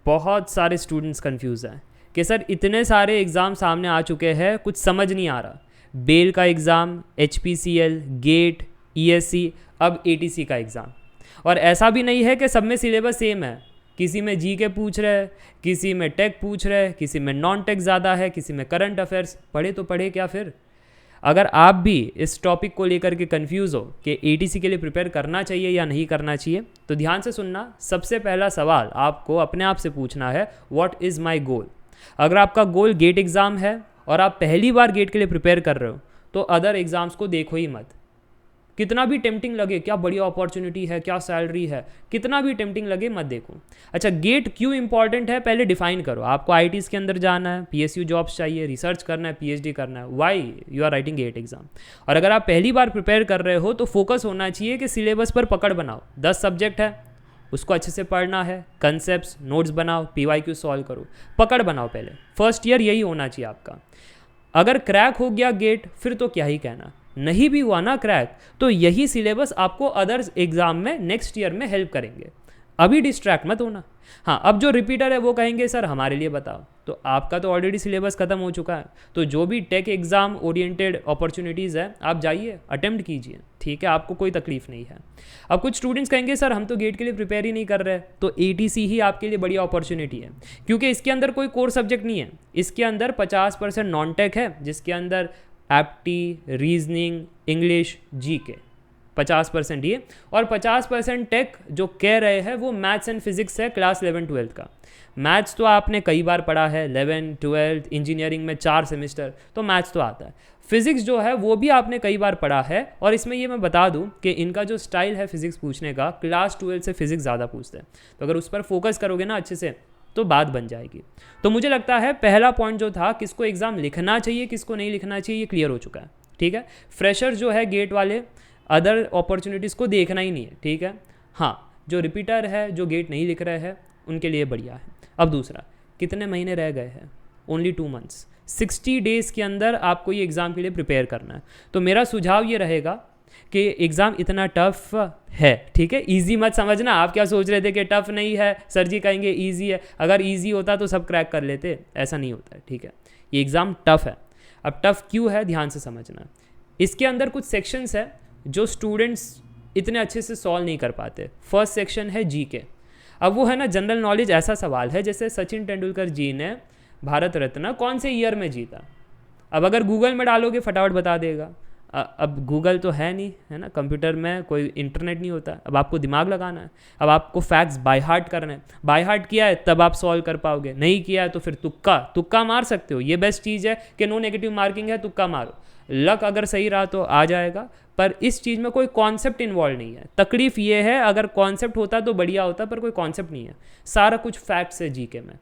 बहुत सारे students confuse हैं कि सर इतने सारे एग्ज़ाम सामने आ चुके हैं, कुछ समझ नहीं आ रहा। बेल का एग्ज़ाम, HPCL, गेट, ESC, अब ATC का एग्ज़ाम। और ऐसा भी नहीं है कि सब में सिलेबस सेम है। किसी में जी के पूछ रहे हैं, किसी में टेक पूछ रहे हैं, किसी में नॉन टेक ज़्यादा है, किसी में करंट अफेयर्स। पढ़े तो पढ़े क्या फिर? अगर आप भी इस टॉपिक को लेकर के कंफ्यूज हो कि ATC के लिए प्रिपेयर करना चाहिए या नहीं करना चाहिए, तो ध्यान से सुनना। सबसे पहला सवाल आपको अपने आप से पूछना है, व्हाट इज़ माई गोल। अगर आपका गोल गेट एग्ज़ाम है और आप पहली बार गेट के लिए प्रिपेयर कर रहे हो, तो अदर एग्ज़ाम्स को देखो ही मत। कितना भी टेम्पटिंग लगे, क्या बढ़िया अपॉर्चुनिटी है, क्या सैलरी है, कितना भी टेम्पटिंग लगे मत देखो। अच्छा, गेट क्यों इंपॉर्टेंट है पहले डिफाइन करो। आपको IITs के अंदर जाना है, PSU जॉब्स चाहिए, रिसर्च करना है, PhD करना है, why you are writing GATE exam. और अगर आप पहली बार प्रिपेयर कर रहे हो तो फोकस होना चाहिए कि सिलेबस पर पकड़ बनाओ। 10 सब्जेक्ट है, उसको अच्छे से पढ़ना है, कंसेप्ट नोट्स बनाओ, PYQ सॉल्व करो, पकड़ बनाओ। पहले फर्स्ट ईयर यही होना चाहिए आपका। अगर क्रैक हो गया गेट, फिर तो क्या ही कहना। नहीं भी हुआ ना क्रैक, तो यही सिलेबस आपको अदर्स एग्जाम में नेक्स्ट ईयर में हेल्प करेंगे। अभी डिस्ट्रैक्ट मत होना। हाँ, अब जो रिपीटर है वो कहेंगे सर हमारे लिए बताओ, तो आपका तो ऑलरेडी सिलेबस खत्म हो चुका है। तो जो भी टेक एग्जाम ओरिएंटेड अपॉर्चुनिटीज़ है, आप जाइए, अटेम्प्ट कीजिए, ठीक है, आपको कोई तकलीफ नहीं है। अब कुछ स्टूडेंट्स कहेंगे सर हम तो गेट के लिए प्रिपेयर ही नहीं कर रहे, तो ATC ही आपके लिए बढ़िया अपॉर्चुनिटी है, क्योंकि इसके अंदर कोई कोर सब्जेक्ट नहीं है। इसके अंदर 50% नॉन टेक है, जिसके अंदर एप्टी, रीजनिंग, इंग्लिश, GK 50% ये, और 50% टेक जो कह रहे हैं वो मैथ्स एंड फिजिक्स है क्लास 11-12 का। मैथ्स तो आपने कई बार पढ़ा है, 11-12 इंजीनियरिंग में 4 सेमेस्टर, तो मैथ्स तो आता है। फिजिक्स जो है वो भी आपने कई बार पढ़ा है, और इसमें ये मैं बता दूं कि इनका जो स्टाइल है फिजिक्स पूछने का, क्लास 12 से फिजिक्स ज़्यादा पूछते हैं। तो अगर उस पर फोकस करोगे ना अच्छे से, तो बात बन जाएगी। तो मुझे लगता है पहला पॉइंट जो था, किसको एग्ज़ाम लिखना चाहिए किसको नहीं लिखना चाहिए, ये क्लियर हो चुका है, ठीक है। फ्रेशर जो है गेट वाले, अदर अपॉर्चुनिटीज़ को देखना ही नहीं है, ठीक है। हाँ, जो रिपीटर है, जो गेट नहीं लिख रहे हैं, उनके लिए बढ़िया है। अब दूसरा, कितने महीने रह गए हैं? Only 2 months. 60 डेज़ के अंदर आपको ये एग्ज़ाम के लिए प्रिपेयर करना है। तो मेरा सुझाव ये रहेगा कि एग्ज़ाम इतना टफ है, ठीक है। इजी मत समझना। आप क्या सोच रहे थे कि टफ नहीं है, सर जी कहेंगे इजी है। अगर इजी होता तो सब क्रैक कर लेते, ऐसा नहीं होता है, ठीक है। ये एग्ज़ाम टफ है। अब टफ क्यों है, ध्यान से समझना। इसके अंदर कुछ सेक्शंस है जो स्टूडेंट्स इतने अच्छे से सॉल्व नहीं कर पाते। फर्स्ट सेक्शन है GK। अब वो है ना जनरल नॉलेज, ऐसा सवाल है जैसे सचिन तेंदुलकर जी ने भारत रत्न कौन से ईयर में जीता। अब अगर गूगल में डालोगे फटाफट बता देगा। अब गूगल तो है नहीं, है ना, कंप्यूटर में कोई इंटरनेट नहीं होता। अब आपको दिमाग लगाना है, अब आपको फैक्ट्स बाय हार्ट करना है। बाय हार्ट किया है तब आप सॉल्व कर पाओगे, नहीं किया है तो फिर तुक्का मार सकते हो। ये बेस्ट चीज़ है कि नो नेगेटिव मार्किंग है, तुक्का मारो, लक अगर सही रहा तो आ जाएगा। पर इस चीज़ में कोई कॉन्सेप्ट इन्वॉल्व नहीं है। तकलीफ ये है, अगर कॉन्सेप्ट होता तो बढ़िया होता, पर कोई कॉन्सेप्ट नहीं है, सारा कुछ फैक्ट्स है GK में।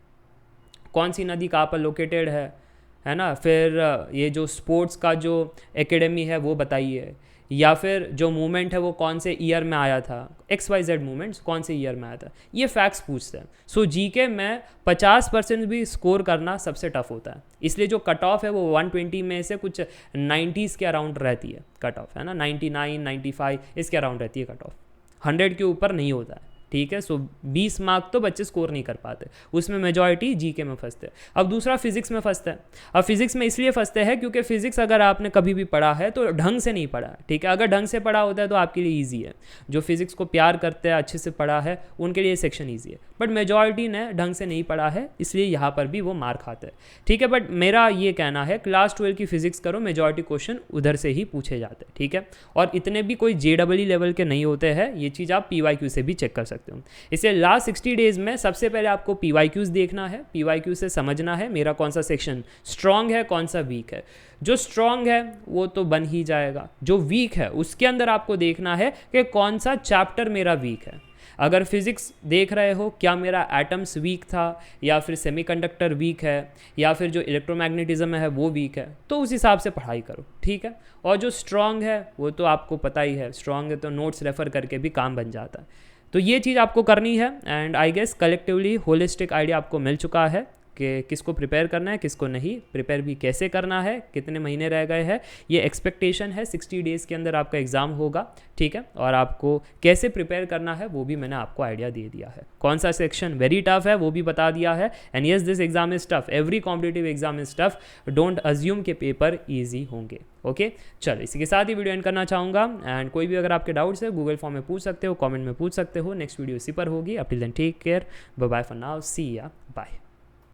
कौन सी नदी कहाँ पर लोकेटेड है ना, फिर ये जो स्पोर्ट्स का जो एकेडमी है वो बताइए, या फिर जो मूवमेंट है वो कौन से ईयर में आया था, XYZ मूवमेंट्स कौन से ईयर में आया था, ये फैक्ट्स पूछते हैं। सो GK में 50% भी स्कोर करना सबसे टफ होता है। इसलिए जो कट ऑफ है वो 120 में से कुछ 90s के अराउंड रहती है कट ऑफ, है ना, 99, 95 इसके अराउंड रहती है कट ऑफ। 100 के ऊपर नहीं होता है, ठीक है। सो 20 मार्क तो बच्चे स्कोर नहीं कर पाते, उसमें मेजॉरिटी GK में फंसते हैं। अब दूसरा फिजिक्स में फंसता है। अब फिजिक्स में इसलिए फंसते हैं क्योंकि फिजिक्स अगर आपने कभी भी पढ़ा है तो ढंग से नहीं पढ़ा है, ठीक है। अगर ढंग से पढ़ा होता है तो आपके लिए ईजी है। जो फिजिक्स को प्यार करते हैं, अच्छे से पढ़ा है, उनके लिए सेक्शन ईजी है। बट मेजॉरिटी ने ढंग से नहीं पढ़ा है, इसलिए यहाँ पर भी वो मार खाते हैं, ठीक है। बट मेरा ये कहना है क्लास 12 की फिजिक्स करो, मेजॉरिटी क्वेश्चन उधर से ही पूछे जाते हैं, ठीक है। और इतने भी कोई JEE लेवल के नहीं होते हैं, ये चीज़ आप PYQ से भी चेक कर सकते हो। इसलिए लास्ट 60 डेज में सबसे पहले आपको PYQs देखना है, PYQ से समझना है मेरा कौन सा सेक्शन स्ट्रांग है, कौन सा वीक है। जो स्ट्रांग है वो तो बन ही जाएगा, जो वीक है उसके अंदर आपको देखना है कि कौन सा चैप्टर मेरा वीक है। अगर फिजिक्स देख रहे हो, क्या मेरा एटम्स वीक था, या फिर सेमीकंडक्टर वीक है, या फिर जो इलेक्ट्रोमैग्नेटिज्म है वो वीक है, तो उस हिसाब से पढ़ाई करो, ठीक है। और जो स्ट्रांग है वो तो आपको पता ही है, स्ट्रांग है तो नोट्स रेफर करके भी काम बन जाता है। तो ये चीज़ आपको करनी है। And I guess collectively holistic idea आपको मिल चुका है कि किसको प्रिपेयर करना है, किसको नहीं, प्रिपेयर भी कैसे करना है, कितने महीने रह गए हैं, ये एक्सपेक्टेशन है 60 डेज़ के अंदर आपका एग्ज़ाम होगा, ठीक है। और आपको कैसे प्रिपेयर करना है वो भी मैंने आपको आइडिया दे दिया है। कौन सा सेक्शन वेरी टफ है वो भी बता दिया है। And yes, this exam is tough, every competitive exam is tough, don't assume के पेपर ईजी होंगे। ओके चलो, इसी के साथ ही वीडियो एंड करना चाहूँगा। एंड कोई भी अगर आपके डाउट्स है गूगल फॉर्म में पूछ सकते हो, कमेंट में पूछ सकते हो। नेक्स्ट वीडियो इसी पर होगी। Up till then take care, bye bye for now, see ya bye.